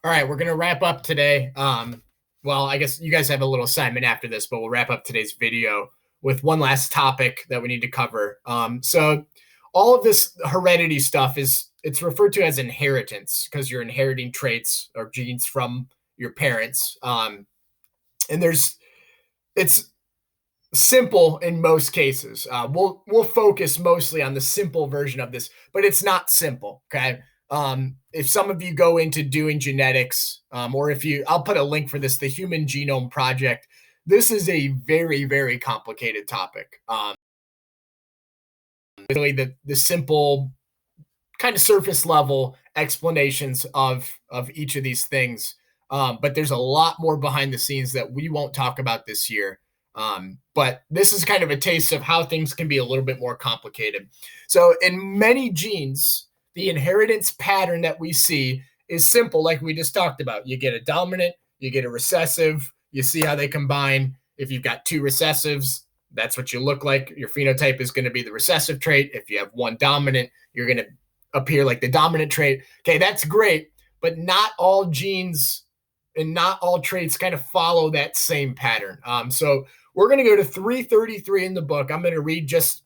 All right, we're gonna wrap up today. Well, I guess you guys have a little assignment after this, but we'll wrap up today's video with one last topic that we need to cover. So all of this heredity stuff it's referred to as inheritance because you're inheriting traits or genes from your parents. And it's simple in most cases. We'll focus mostly on the simple version of this, but it's not simple. Okay. If some of you go into doing genetics, or I'll put a link for this, the Human Genome Project. This is a very, very complicated topic. Really, the simple kind of surface level explanations of each of these things. But there's a lot more behind the scenes that we won't talk about this year. But this is kind of a taste of how things can be a little bit more complicated. So in many genes, the inheritance pattern that we see is simple, like we just talked about. You get a dominant, you get a recessive, you see how they combine. If you've got two recessives, that's what you look like. Your phenotype is going to be the recessive trait. If you have one dominant, you're going to appear like the dominant trait. Okay, that's great, but not all genes and not all traits kind of follow that same pattern. So we're going to go to 333 in the book. I'm going to read just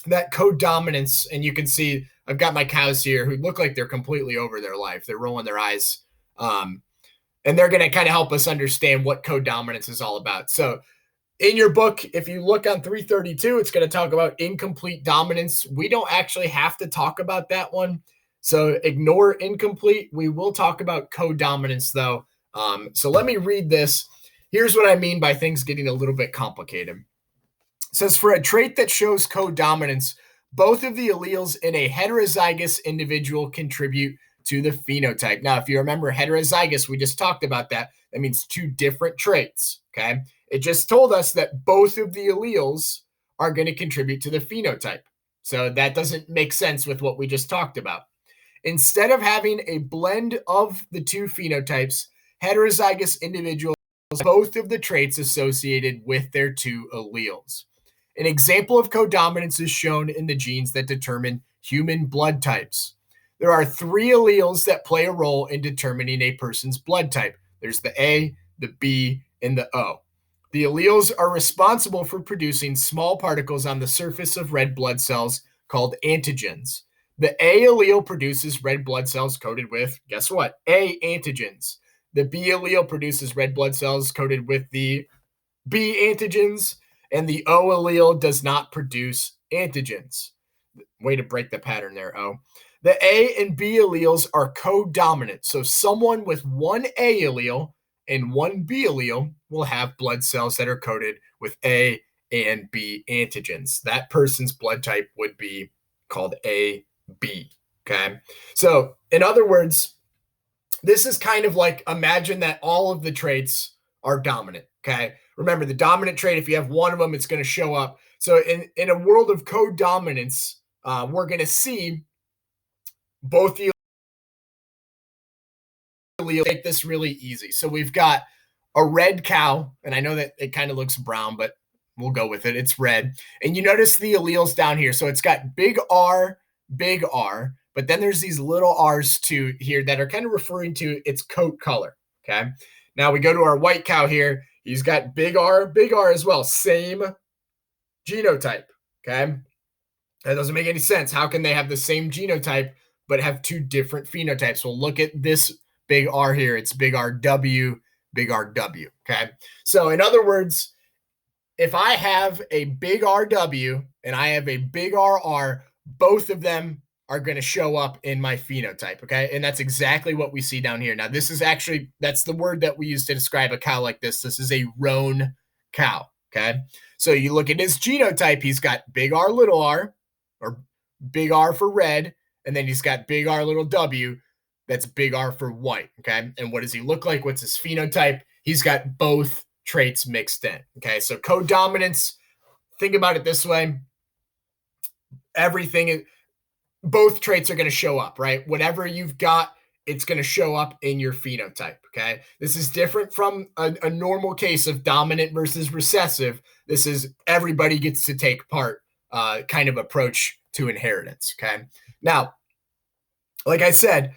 that codominance, and you can see I've got my cows here who look like they're completely over their life. They're rolling their eyes, and they're going to kind of help us understand what codominance is all about. So in your book, if you look on 332, it's going to talk about incomplete dominance. We don't actually have to talk about that one. So ignore incomplete. We will talk about codominance, though. So let me read this. Here's what I mean by things getting a little bit complicated. It says, for a trait that shows codominance, both of the alleles in a heterozygous individual contribute to the phenotype. Now, if you remember heterozygous, we just talked about that. That means two different traits, okay? It just told us that both of the alleles are going to contribute to the phenotype. So that doesn't make sense with what we just talked about. Instead of having a blend of the two phenotypes, heterozygous individuals have both of the traits associated with their two alleles. An example of codominance is shown in the genes that determine human blood types. There are three alleles that play a role in determining a person's blood type. There's the A, the B, and the O. The alleles are responsible for producing small particles on the surface of red blood cells called antigens. The A allele produces red blood cells coated with, guess what? A antigens. The B allele produces red blood cells coated with the B antigens, and the O allele does not produce antigens. Way to break the pattern there, O. The A and B alleles are codominant. So someone with one A allele and one B allele will have blood cells that are coated with A and B antigens. That person's blood type would be called AB. Okay. So, in other words, this is kind of like imagine that all of the traits are dominant. Okay. Remember, the dominant trait, if you have one of them, it's going to show up. So, in a world of codominance, we're going to see both the alleles. Make this really easy. So we've got a red cow, and I know that it kind of looks brown, but we'll go with it. It's red. And you notice the alleles down here. So it's got big R, but then there's these little R's too here that are kind of referring to its coat color. Okay. Now we go to our white cow here. He's got big R as well. Same genotype. Okay. That doesn't make any sense. How can they have the same genotype but have two different phenotypes? Well, look at this big R here. It's big RW, big RW. Okay. So, in other words, if I have a big RW and I have a big RR, both of them are going to show up in my phenotype. Okay. And that's exactly what we see down here. Now, this is actually, that's the word that we use to describe a cow like this. This is a roan cow. Okay. So you look at his genotype, he's got big R, little r, or big R for red, and then he's got big R, little w. That's big R for white. Okay. And what does he look like? What's his phenotype? He's got both traits mixed in. Okay. So codominance, think about it this way. Both traits are going to show up, right? Whatever you've got, it's going to show up in your phenotype. Okay. This is different from a normal case of dominant versus recessive. This is everybody gets to take part kind of approach to inheritance. Okay. Now, like I said,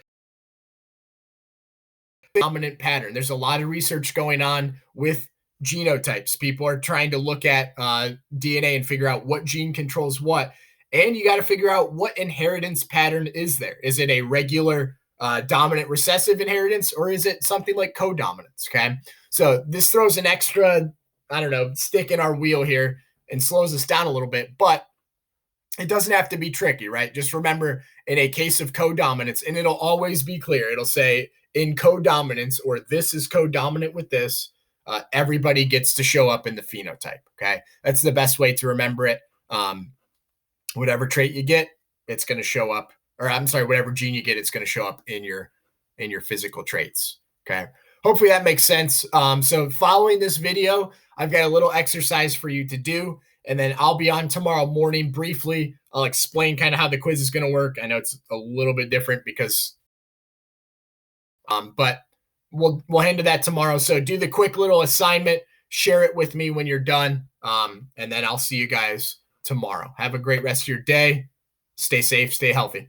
dominant pattern. There's a lot of research going on with genotypes. People are trying to look at DNA and figure out what gene controls what. And you got to figure out what inheritance pattern is there. Is it a regular dominant recessive inheritance, or is it something like codominance? Okay. So this throws an extra, I don't know, stick in our wheel here and slows us down a little bit, but it doesn't have to be tricky, right? Just remember, in a case of codominance, and it'll always be clear, it'll say in codominance, or this is codominant with this, everybody gets to show up in the phenotype. Okay. That's the best way to remember it. Whatever trait you get, it's going to show up, or I'm sorry, whatever gene you get, it's going to show up in your physical traits. Okay. Hopefully that makes sense. So following this video, I've got a little exercise for you to do, and then I'll be on tomorrow morning briefly. I'll explain kind of how the quiz is going to work. I know it's a little bit different because, but we'll handle that tomorrow. So do the quick little assignment, share it with me when you're done. And then I'll see you guys tomorrow. Have a great rest of your day. Stay safe, stay healthy.